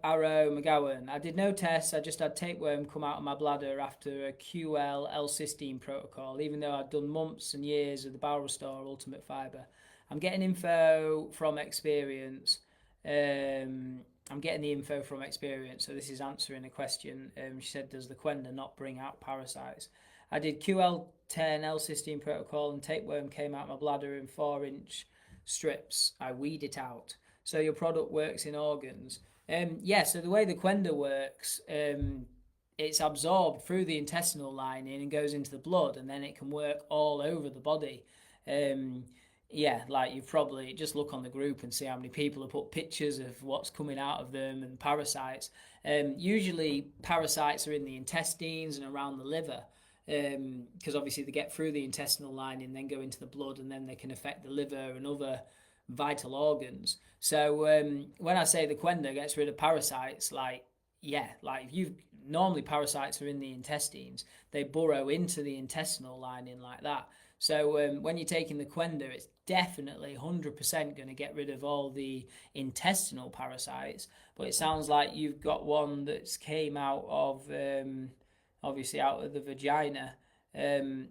Arrow McGowan. I did no tests. I just had tapeworm come out of my bladder after a QL L-cysteine protocol, even though I'd done months and years of the Bowel Restore Ultimate Fibre. I'm getting info from experience. I'm getting the info from experience, so this is answering a question. She said, does the Qenda not bring out parasites? I did QL10 L-cysteine protocol and tapeworm came out my bladder in 4-inch strips. I weed it out. So your product works in organs. Yeah, so the way the Qenda works, it's absorbed through the intestinal lining and goes into the blood, and then it can work all over the body. Um, yeah, like you've probably just look on the group and see how many people have put pictures of what's coming out of them and parasites. Usually, parasites are in the intestines and around the liver because obviously they get through the intestinal lining, then go into the blood, and then they can affect the liver and other vital organs. So when I say the Qenda gets rid of parasites, like yeah, like if you normally parasites are in the intestines, they burrow into the intestinal lining like that. So when you're taking the Qenda, it's definitely 100% going to get rid of all the intestinal parasites. But it sounds like you've got one that's came out of obviously out of the vagina. Um,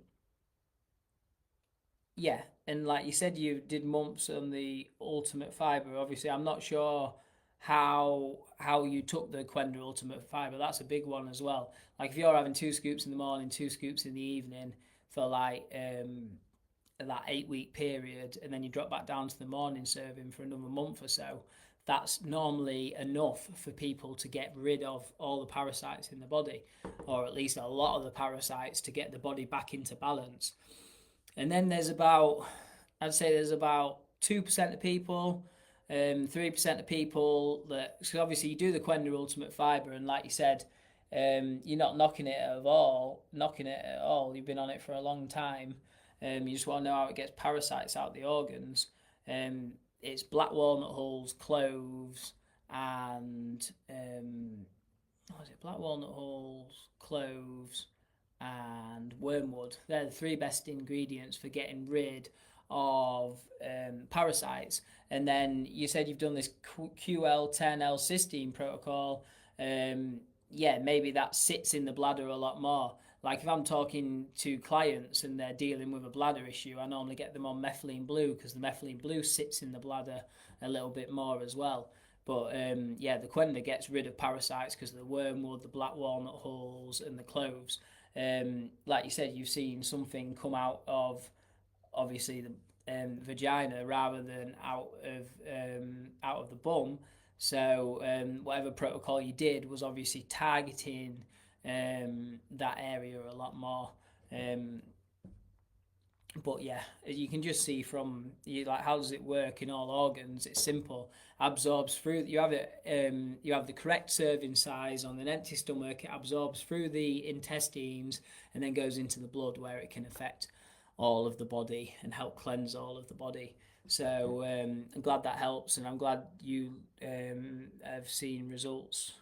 yeah, and like you said, you did months on the Ultimate Fibre. Obviously, I'm not sure how you took the Qenda Ultimate Fibre. That's a big one as well. Like if you're having 2 scoops in the morning, 2 scoops in the evening for like that 8 week period, and then you drop back down to the morning serving for another month or so. That's normally enough for people to get rid of all the parasites in the body, or at least a lot of the parasites to get the body back into balance. And then I'd say there's about 2% of people, 3% of people that, because obviously you do the Qenda Ultimate Fibre, and like you said, you're not knocking it at all. You've been on it for a long time. You just want to know how it gets parasites out the organs. It's black walnut hulls, cloves, and what is it? Black walnut hulls, cloves, and wormwood. They're the 3 best ingredients for getting rid of parasites. And then you said you've done this QL10L cysteine protocol. Yeah, maybe that sits in the bladder a lot more. Like if I'm talking to clients and they're dealing with a bladder issue, I normally get them on methylene blue because the methylene blue sits in the bladder a little bit more as well. But yeah, the Qenda gets rid of parasites because of the wormwood, the black walnut hulls, and the cloves. Like you said, you've seen something come out of obviously the vagina rather than out of the bum. So whatever protocol you did was obviously targeting that area a lot more. Um, but yeah, you can just see from you like how does it work in all organs? It's simple. Absorbs through. You have it. You have the correct serving size on an empty stomach. It absorbs through the intestines and then goes into the blood where it can affect all of the body and help cleanse all of the body. So I'm glad that helps, and I'm glad you have seen results